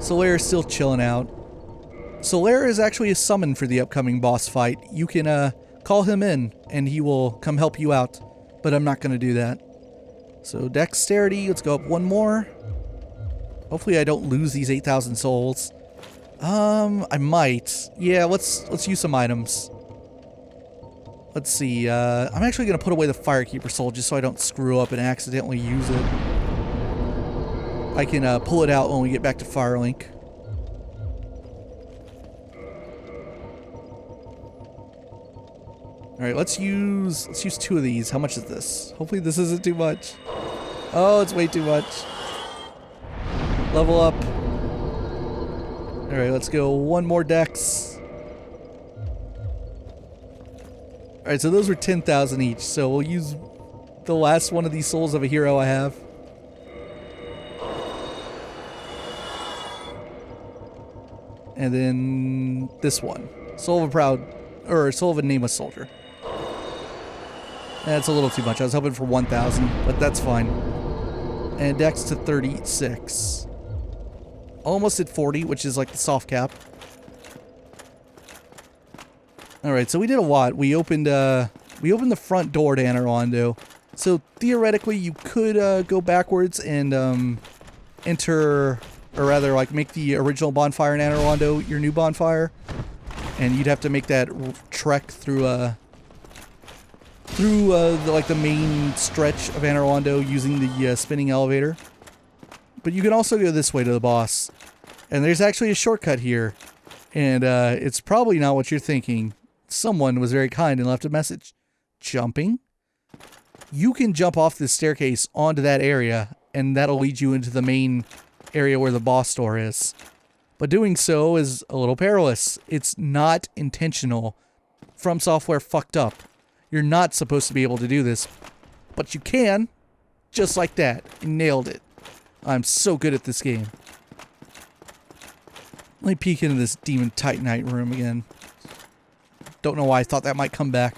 Solaire's still chilling out. Solaire is actually a summon for the upcoming boss fight. You can call him in and he will come help you out, but I'm not going to do that. So dexterity, let's go up one more. Hopefully I don't lose these 8,000 souls. I might. Yeah, let's use some items. Let's see, I'm actually going to put away the Firekeeper soul just so I don't screw up and accidentally use it. I can pull it out when we get back to Firelink. Alright, let's use 2 of these. How much is this? Hopefully this isn't too much. Oh, it's way too much. Level up. Alright, let's go one more dex. Alright, so those were 10,000 each, so we'll use the last one of these souls of a hero I have. And then this one. Soul of a Nameless Soldier. That's a little too much. I was hoping for 1,000, but that's fine. And dex to 36. Almost at 40, which is like the soft cap. Alright, so we did a lot. We opened the front door to Anor Londo. So theoretically you could go backwards and enter, or rather like make the original bonfire in Anor Londo your new bonfire. And you'd have to make that trek through the main stretch of Anor Londo using the spinning elevator. But you can also go this way to the boss. And there's actually a shortcut here. And it's probably not what you're thinking. Someone was very kind and left a message. Jumping? You can jump off this staircase onto that area, and that'll lead you into the main area where the boss door is. But doing so is a little perilous. It's not intentional. FromSoftware fucked up. You're not supposed to be able to do this. But you can. Just like that. You nailed it. I'm so good at this game. Let me peek into this Demon Titanite room again. Don't know why I thought that might come back.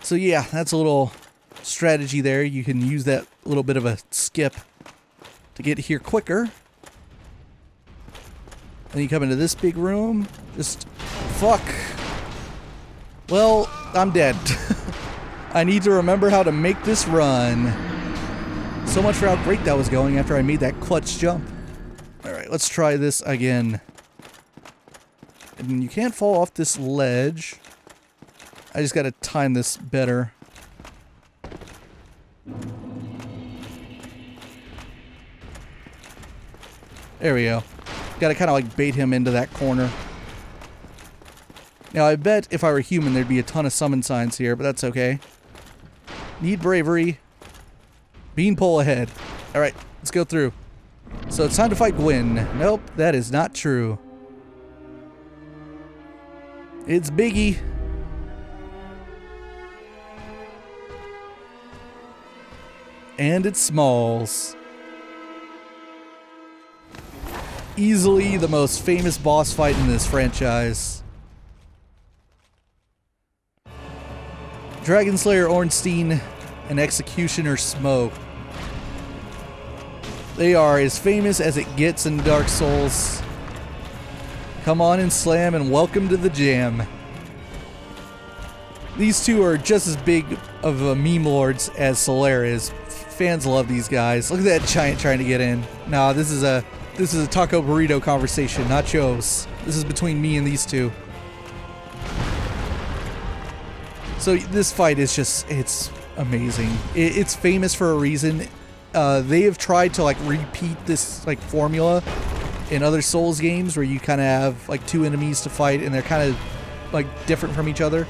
So yeah, that's a little strategy there. You can use that little bit of a skip to get here quicker. Then you come into this big room. Just fuck. Well, I'm dead. I need to remember how to make this run. So much for how great that was going after I made that clutch jump. Alright, let's try this again. And you can't fall off this ledge. I just gotta time this better. There we go. Gotta kind of like bait him into that corner. Now I bet if I were human there'd be a ton of summon signs here, but that's okay. Need bravery. Beanpole ahead. Alright, let's go through. So it's time to fight Gwyn. Nope, that is not true. It's Biggie. And it's Smalls. Easily the most famous boss fight in this franchise. Dragon Slayer Ornstein and Executioner Smoke. They are as famous as it gets in Dark Souls. Come on and slam and welcome to the jam. These two are just as big of a meme lords as Solaire is. Fans love these guys. Look at that giant trying to get in. Nah, this is a taco burrito conversation, nachos. This is between me and these two. So this fight is just, it's amazing. It's famous for a reason. They have tried to like repeat this like formula in other Souls games where you kind of have like two enemies to fight and they're kind of like different from each other.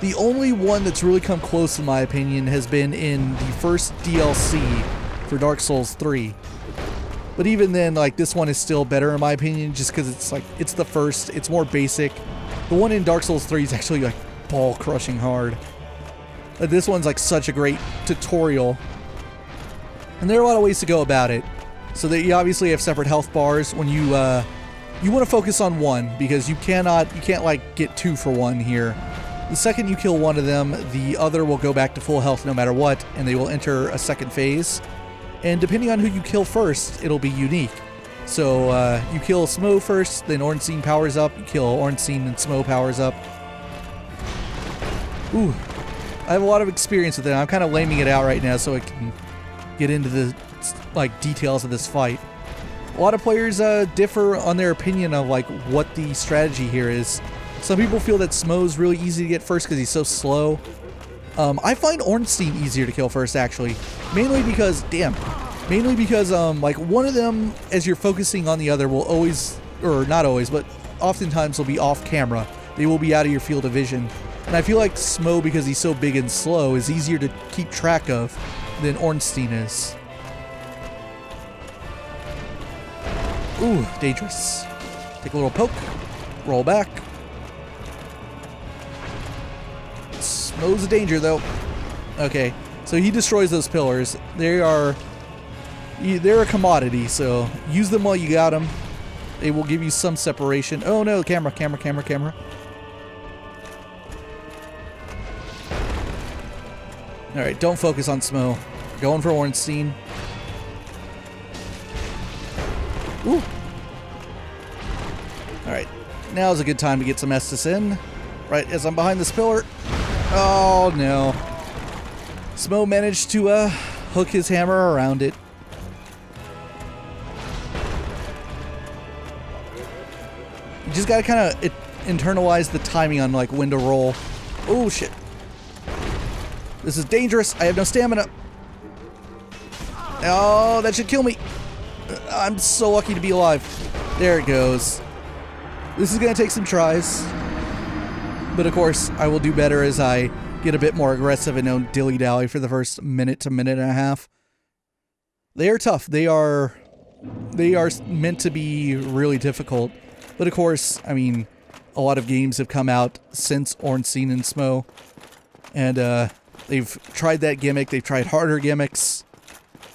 The only one that's really come close in my opinion has been in the first DLC for Dark Souls 3. But even then, like, this one is still better in my opinion just because it's like, it's the first, it's more basic. The one in Dark Souls 3 is actually like ball crushing hard. But this one's like such a great tutorial. And there are a lot of ways to go about it. So that you obviously have separate health bars when you want to focus on one because you can't like get 2 for 1 here. The second you kill one of them, the other will go back to full health no matter what, and they will enter a second phase. And depending on who you kill first, it'll be unique. So you kill Smo first, then Ornstein powers up. You kill Ornstein and Smo powers up. Ooh, I have a lot of experience with it. I'm kind of laming it out right now so I can get into the details of this fight. A lot of players differ on their opinion of what the strategy here is. Some people feel that Smo's really easy to get first because he's so slow. I find Ornstein easier to kill first, actually, mainly because one of them, as you're focusing on the other, will always, or not always, but oftentimes will be off camera. They will be out of your field of vision. And I feel like Smo, because he's so big and slow, is easier to keep track of than Ornstein is. Ooh, dangerous. Take a little poke, roll back. Smo's a danger, though. Okay, so he destroys those pillars. They're a commodity, so use them while you got them. They will give you some separation. Oh no, camera. Alright, don't focus on Smo. Going for Ornstein. Ooh. Alright, now's a good time to get some Estus in. Right as I'm behind this pillar. Oh no. Smo managed to hook his hammer around it. You just gotta kind of internalize the timing on when to roll. Oh shit. This is dangerous. I have no stamina. Oh, that should kill me. I'm so lucky to be alive. There it goes. This is gonna take some tries. But of course, I will do better as I get a bit more aggressive and don't dilly-dally for the first minute to minute and a half. They are tough. They are meant to be really difficult. But of course, I mean, a lot of games have come out since Ornstein and Smo. And they've tried that gimmick. They've tried harder gimmicks.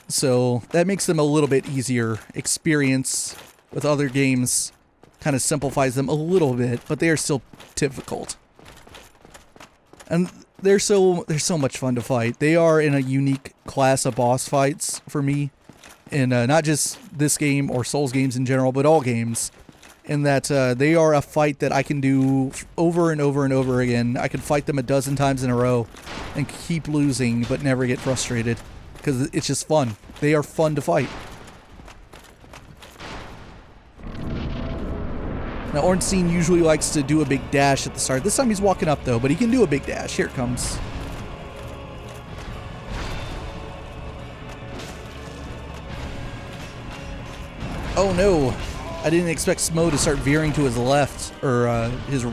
So that makes them a little bit easier. Experience with other games kind of simplifies them a little bit, but they are still difficult. And they're so much fun to fight. They are in a unique class of boss fights for me. And not just this game or Souls games in general, but all games. In that they are a fight that I can do over and over and over again. I can fight them a dozen times in a row and keep losing but never get frustrated. Because it's just fun. They are fun to fight. Now Ornstein usually likes to do a big dash at the start. This time he's walking up though, but he can do a big dash. Here it comes. Oh no! I didn't expect Smo to start veering to his left, or his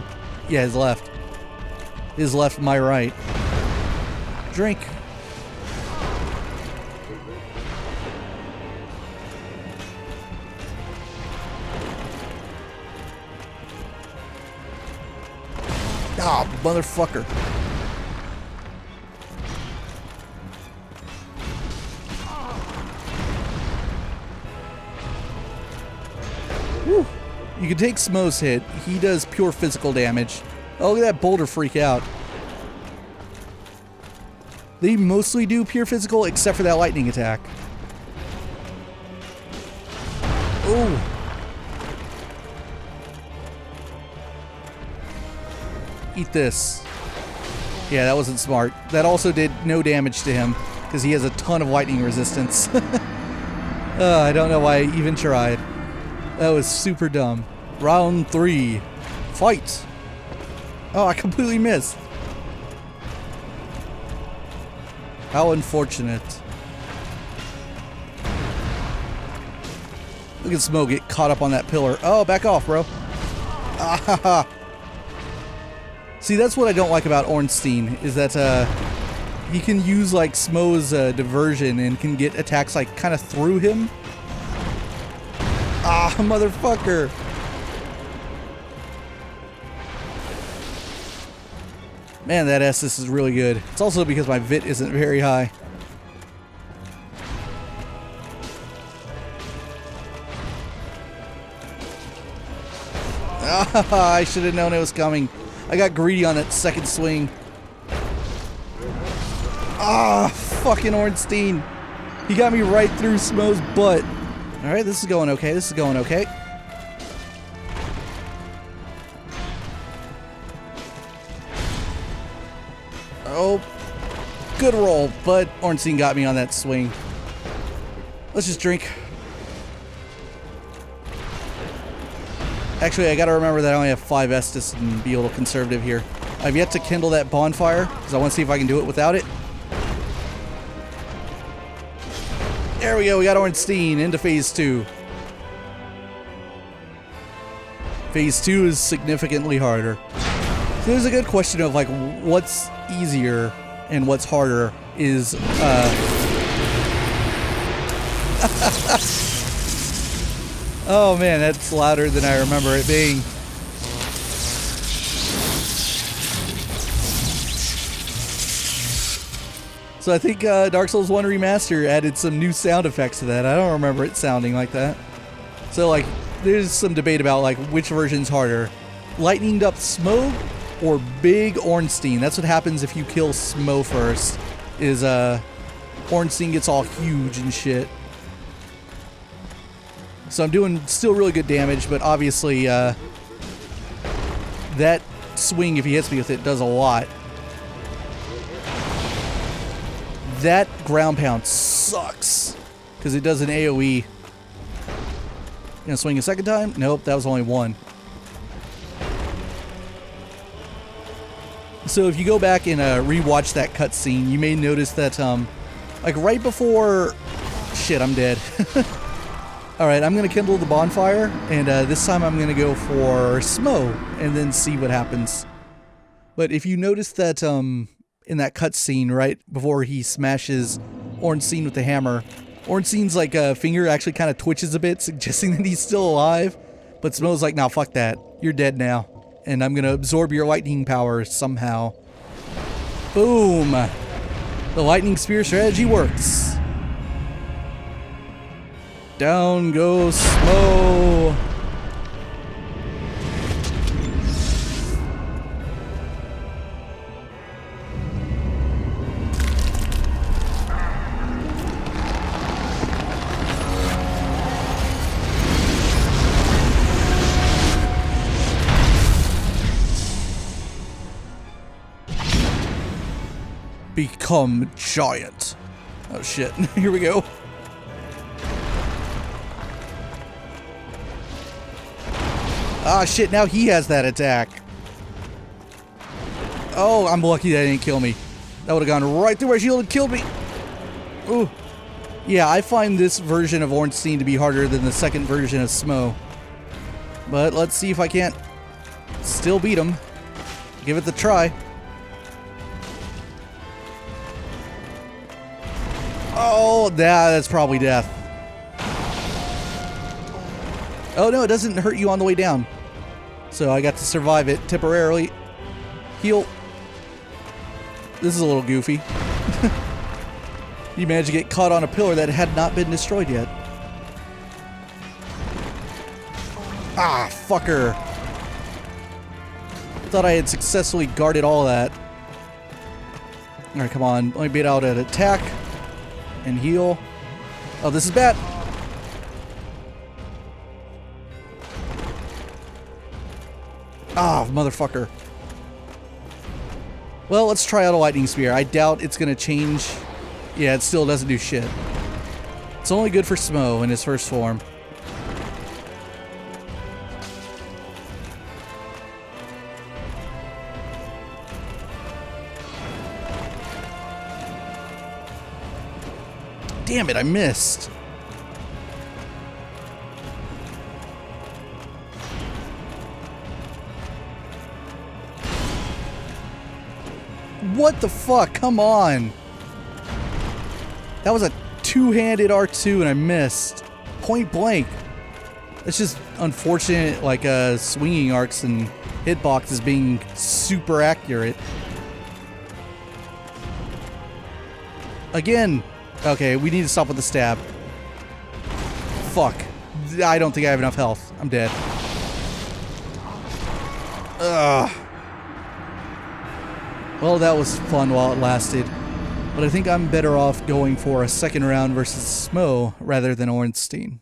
left. His left, my right. Drink. Ah, motherfucker. Whew. You can take Smo's hit. He does pure physical damage. Oh, look at that boulder freak out. They mostly do pure physical except for that lightning attack. Oh. Eat this. Yeah, that wasn't smart. That also did no damage to him because he has a ton of lightning resistance. I don't know why I even tried. That was super dumb. Round 3. Fight! Oh, I completely missed. How unfortunate. Look at Smo get caught up on that pillar. Oh, back off, bro. Ah ha ha. See, that's what I don't like about Ornstein, is that he can use like Smo's diversion and can get attacks like kind of through him. Ah, motherfucker. Man, that Estus is really good. It's also because my VIT isn't very high. Ah, I should have known it was coming. I got greedy on that second swing. Ah, fucking Ornstein. He got me right through Smo's butt. Alright, this is going okay. This is going okay. Oh, good roll, but Ornstein got me on that swing. Let's just drink. Actually, I gotta remember that I only have 5 Estus and be a little conservative here. I've yet to kindle that bonfire, because I want to see if I can do it without it. There we go, we got Ornstein into Phase 2. Phase 2 is significantly harder. So there's a good question of, like, what's easier and what's harder is, oh man, that's louder than I remember it being. So I think Dark Souls 1 Remaster added some new sound effects to that. I don't remember it sounding like that. So like, there's some debate about like which version's harder. Lightninged up Smo or Big Ornstein. That's what happens if you kill Smo first. Is Ornstein gets all huge and shit. So I'm doing still really good damage, but obviously that swing, if he hits me with it, does a lot. That ground pound sucks because it does an AoE. Gonna swing a second time? Nope, that was only one. So if you go back and rewatch that cutscene, you may notice that like right before... Shit, I'm dead. Alright, I'm gonna kindle the bonfire, and this time I'm gonna go for Smo, and then see what happens. But if you notice that in that cutscene right before he smashes Ornstein with the hammer, Ornstein's like finger actually kind of twitches a bit, suggesting that he's still alive. But Smo's like, "Nah, fuck that. You're dead now, and I'm gonna absorb your lightning power somehow." Boom! The lightning spear strategy works. Down goes Smo. Become giant. Oh shit, here we go. Ah shit, now he has that attack. Oh, I'm lucky that didn't kill me. That would have gone right through my shield and killed me. Ooh. Yeah, I find this version of Ornstein to be harder than the second version of Smo. But let's see if I can't still beat him. Give it the try. Oh, that's probably death. Oh no, it doesn't hurt you on the way down. So I got to survive it temporarily. Heal. This is a little goofy. You managed to get caught on a pillar that had not been destroyed yet. Ah, fucker. Thought I had successfully guarded all that. Alright, come on. Let me beat out an attack. And heal. Oh, this is bad. Ah, motherfucker. Well, let's try out a lightning spear. I doubt it's gonna change. Yeah, it still doesn't do shit. It's only good for Smo in his first form. Damn it, I missed. What the fuck? Come on. That was a two-handed R2 and I missed. Point blank. It's just unfortunate, like, swinging arcs and hitboxes being super accurate. Again. Okay, we need to stop with the stab. Fuck. I don't think I have enough health. I'm dead. Ugh. Well, that was fun while it lasted. but I think I'm better off going for a second round versus Smo rather than Ornstein.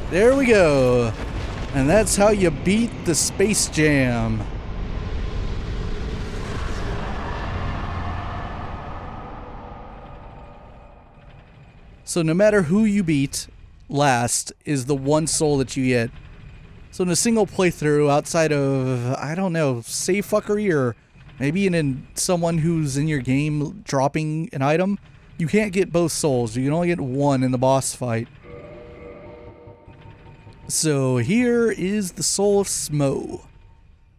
There we go. And that's how you beat the Space Jam. So no matter who you beat last is the one soul that you get. So in a single playthrough outside of, I don't know, save fuckery or maybe in someone who's in your game dropping an item, you can't get both souls. You can only get one in the boss fight. So here is the Soul of Smo.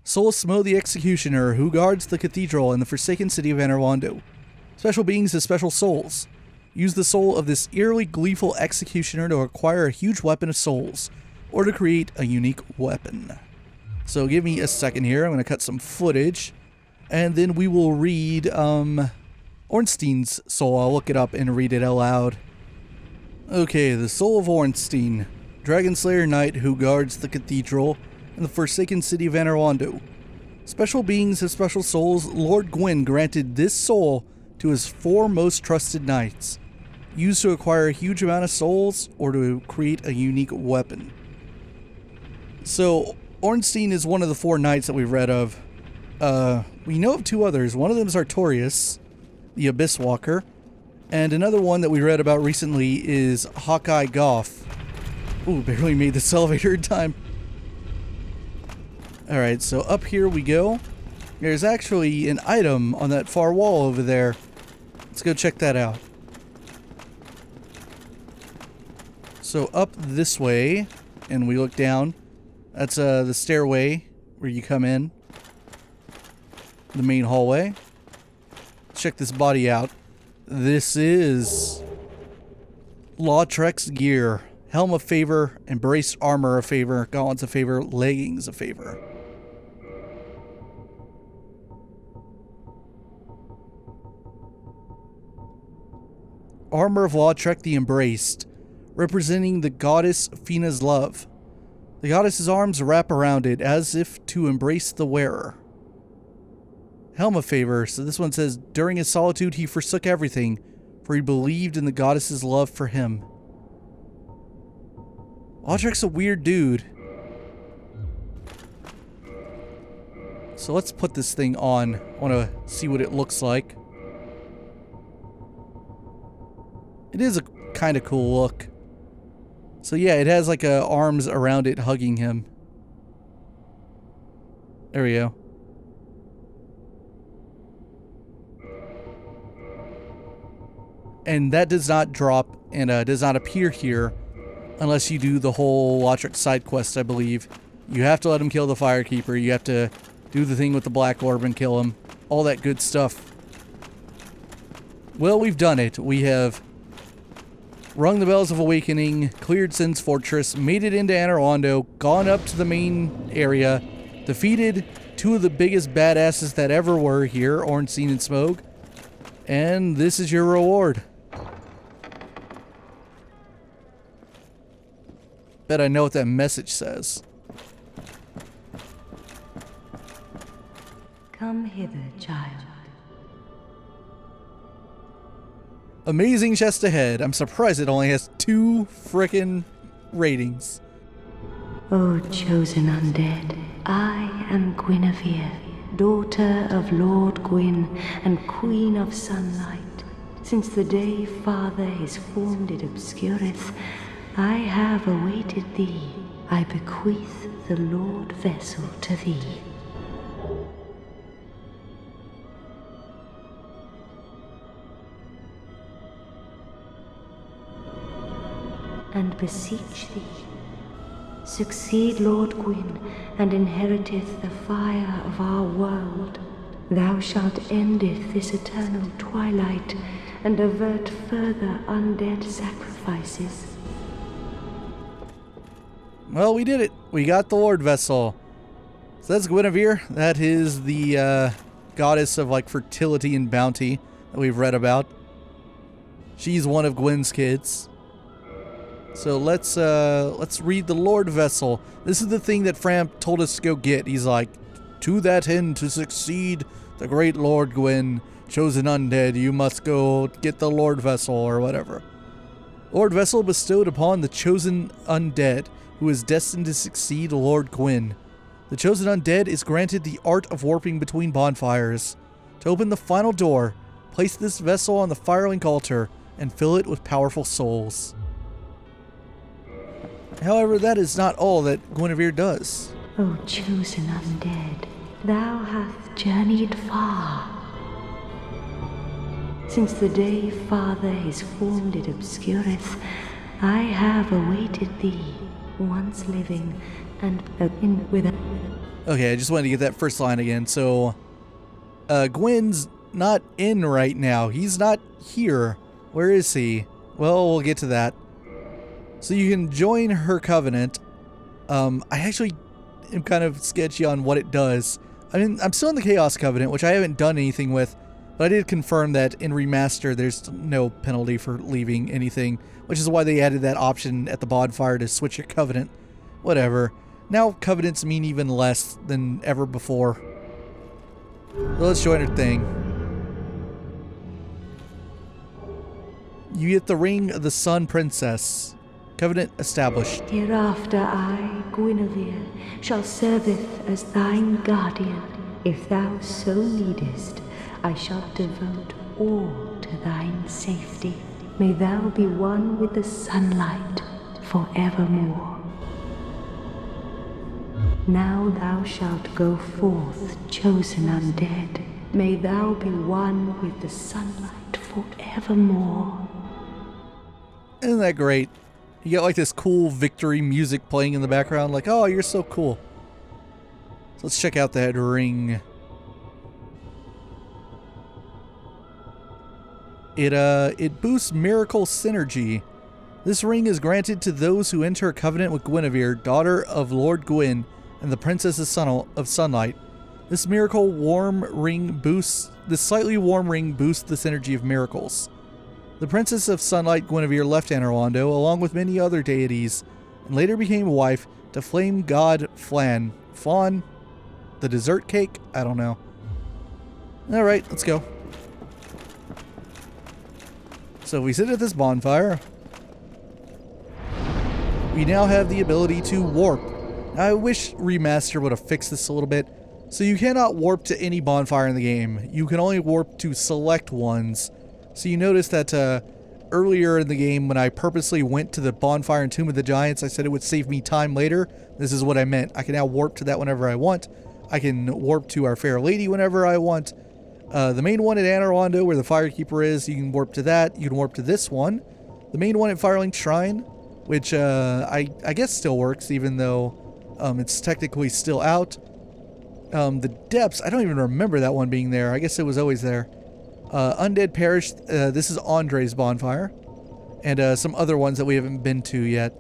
Soul of Smo the Executioner, who guards the cathedral in the forsaken city of Anarwando. Special beings have special souls. Use the soul of this eerily gleeful executioner to acquire a huge weapon of souls, or to create a unique weapon. So give me a second here, I'm going to cut some footage, and then we will read Ornstein's soul. I'll look it up and read it out loud. Okay, the Soul of Ornstein. Dragon Slayer Knight who guards the cathedral in the forsaken city of Anarwando. Special beings have special souls. Lord Gwyn granted this soul to his 4 most trusted knights. Used to acquire a huge amount of souls or to create a unique weapon. So, Ornstein is one of the 4 knights that we've read of. We know of 2 others. One of them is Artorias, the Abyss Walker. And another one that we read about recently is Hawkeye Goth. Ooh, barely made this elevator in time. Alright, so up here we go. There's actually an item on that far wall over there. Let's go check that out. So up this way, and we look down. That's the stairway where you come in. The main hallway. Check this body out. This is Lautrec's gear. Helm of favor, embraced armor of favor, gauntlets of favor, leggings of favor. armor of Lautrec the Embraced, representing the goddess Fina's love. The goddess's arms wrap around it as if to embrace the wearer. Helm of Favor. So this one says, during his solitude he forsook everything, for he believed in the goddess's love for him. Lautrec's a weird dude. So let's put this thing on. I want to see what it looks like. It is a kind of cool look. So yeah, it has like arms around it hugging him. There we go. And that does not drop and does not appear here unless you do the whole Lautrec side quest, I believe. You have to let him kill the Firekeeper. You have to do the thing with the Black Orb and kill him. All that good stuff. Well, we've done it. We have rung the bells of awakening, cleared Sin's fortress, made it into Anor Londo, gone up to the main area, defeated two of the biggest badasses that ever were here, Ornstein and Smough, and this is your reward. Bet I know what that message says. Come hither, child. Amazing chest ahead. I'm surprised it only has 2 frickin' ratings. O chosen undead, I am Guinevere, daughter of Lord Gwyn and Queen of Sunlight. Since the day Father his form did obscureth, I have awaited thee. I bequeath the Lord vessel to thee. And beseech thee, succeed Lord Gwyn, and inheriteth the fire of our world. Thou shalt endeth this eternal twilight, and avert further undead sacrifices. Well, we did it. We got the Lord Vessel. So that's Guinevere. That is the goddess of like fertility and bounty that we've read about. She's one of Gwyn's kids. So let's read the Lord Vessel. This is the thing that Fram told us to go get. He's like, to that end, to succeed the great Lord Gwyn, chosen undead, you must go get the Lord Vessel or whatever. Lord Vessel bestowed upon the chosen undead, who is destined to succeed Lord Gwyn. The chosen undead is granted the art of warping between bonfires. To open the final door, place this vessel on the firelink altar and fill it with powerful souls. However, that is not all that Guinevere does. O chosen undead, thou hast journeyed far. Since the day Father his form did obscureth, I have awaited thee, once living, and in with a... Okay, I just wanted to get that first line again. So, Gwyn's not in right now. He's not here. Where is he? Well, we'll get to that. So you can join her covenant. I actually am kind of sketchy on what it does. I mean, I'm still in the Chaos Covenant, which I haven't done anything with, but I did confirm that in Remastered there's no penalty for leaving anything, which is why they added that option at the bonfire to switch your covenant. Whatever. Now covenants mean even less than ever before. So let's join her thing. You get the Ring of the Sun Princess. Covenant established. Hereafter I, Guinevere, shall serveth as thine guardian. If thou so needest, I shall devote all to thine safety. May thou be one with the sunlight forevermore. Now thou shalt go forth, chosen undead. May thou be one with the sunlight forevermore. Isn't that great? You get like this cool victory music playing in the background, like, oh, you're so cool. So let's check out that ring. It boosts miracle synergy. This ring is granted to those who enter a covenant with Guinevere, daughter of Lord Gwyn, and the Princess of Sunlight. This slightly warm ring boosts the synergy of miracles. The Princess of Sunlight Guinevere left Anor Londo, along with many other deities, and later became wife to flame god Flan. Fawn? The dessert cake? I don't know. Alright, let's go. So we sit at this bonfire. We now have the ability to warp. I wish Remastered would have fixed this a little bit. So you cannot warp to any bonfire in the game. You can only warp to select ones. So you notice that earlier in the game when I purposely went to the bonfire in Tomb of the Giants, I said it would save me time later. This is what I meant. I can now warp to that whenever I want. I can warp to Our Fair Lady whenever I want. The main one at Anor Londo where the Firekeeper is, you can warp to that. You can warp to this one. The main one at Firelink Shrine, which I guess still works even though it's technically still out. The Depths, I don't even remember that one being there. I guess it was always there. Undead Parish, this is Andre's bonfire. And some other ones that we haven't been to yet.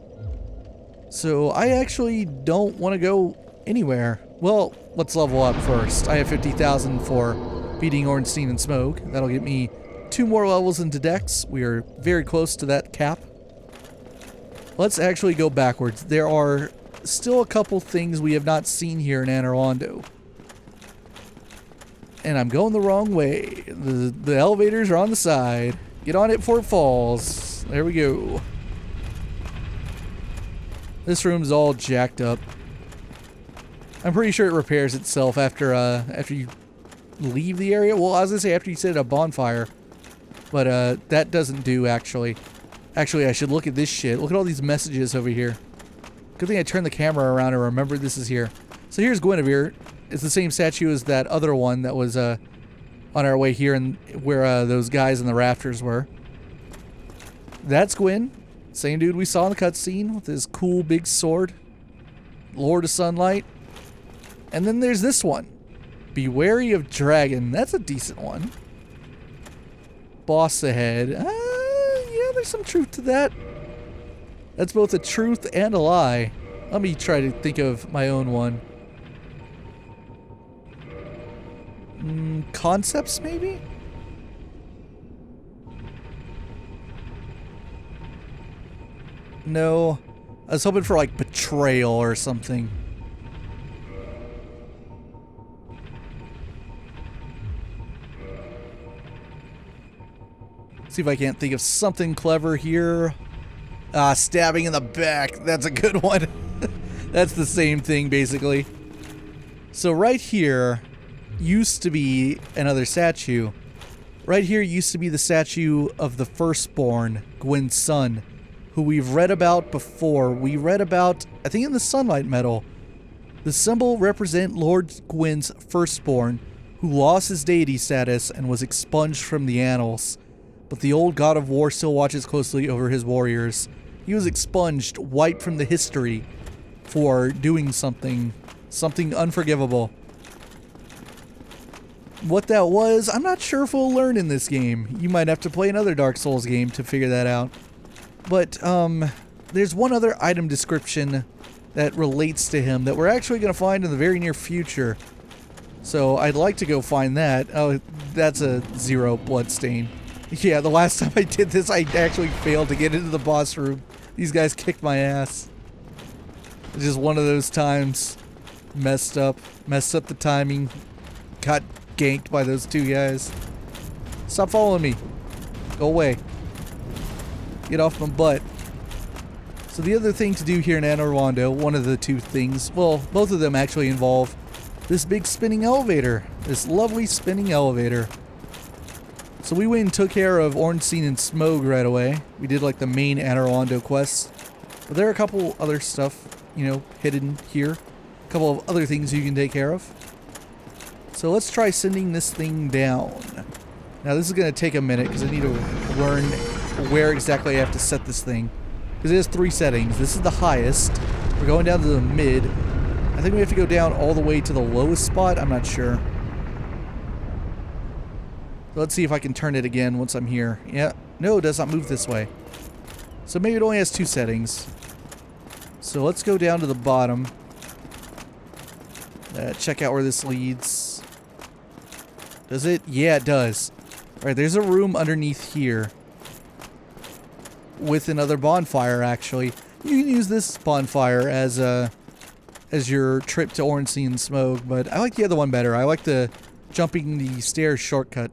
So I actually don't want to go anywhere. Well, let's level up first. I have 50,000 for beating Ornstein and Smoke. That'll get me 2 more levels into Dex. We are very close to that cap. Let's actually go backwards. There are still a couple things we have not seen here in Anor Londo. And I'm going the wrong way. The elevators are on the side. Get on it before it falls. There we go. This room's all jacked up. I'm pretty sure it repairs itself after you leave the area. Well, I was gonna say after you sit at a bonfire. But that doesn't do, actually. Actually, I should look at this shit. Look at all these messages over here. Good thing I turned the camera around and remembered this is here. So here's Guinevere. It's the same statue as that other one that was on our way here and where those guys in the rafters were. That's Gwyn. Same dude we saw in the cutscene with his cool big sword. Lord of Sunlight. And then there's this one. Be wary of dragon. That's a decent one. Boss ahead. Yeah, there's some truth to that. That's both a truth and a lie. Let me try to think of my own one. Concepts, maybe? No. I was hoping for, like, betrayal or something. See if I can't think of something clever here. Stabbing in the back. That's a good one. That's the same thing, basically. So right here used to be another statue. Right here used to be the statue of the firstborn, Gwyn's son, who we've read about before. We read about, I think in the Sunlight Medal. The symbol represent Lord Gwyn's firstborn, who lost his deity status and was expunged from the annals. But the old god of war still watches closely over his warriors. He was expunged, wiped from the history for doing something unforgivable. What that was, I'm not sure if we'll learn in this game. You might have to play another Dark Souls game to figure that out. But there's one other item description that relates to him that we're actually going to find in the very near future. So I'd like to go find that. Oh, that's a 0 bloodstain. Yeah, the last time I did this, I actually failed to get into the boss room. These guys kicked my ass. It's just one of those times. Messed up the timing. Got ganked by those 2 guys. Stop following me. Go away. Get off my butt. So the other thing to do here in Anor Londo, one of the 2 things, well, both of them actually involve this big spinning elevator. This lovely spinning elevator. So we went and took care of Ornstein and Smoke right away. We did like the main Anor Londo quests. But there are a couple other stuff, you know, hidden here. A couple of other things you can take care of. So let's try sending this thing down. Now this is going to take a minute because I need to learn where exactly I have to set this thing. Because it has 3 settings. This is the highest. We're going down to the mid. I think we have to go down all the way to the lowest spot. I'm not sure. Let's see if I can turn it again once I'm here. Yeah, no, it does not move this way. So maybe it only has 2 settings. So let's go down to the bottom. Check out where this leads. Does it? Yeah, it does. Alright, there's a room underneath here. with another bonfire, actually. You can use this bonfire as your trip to Ornstein and Smoke, but I like the other one better. I like the jumping the stairs shortcut.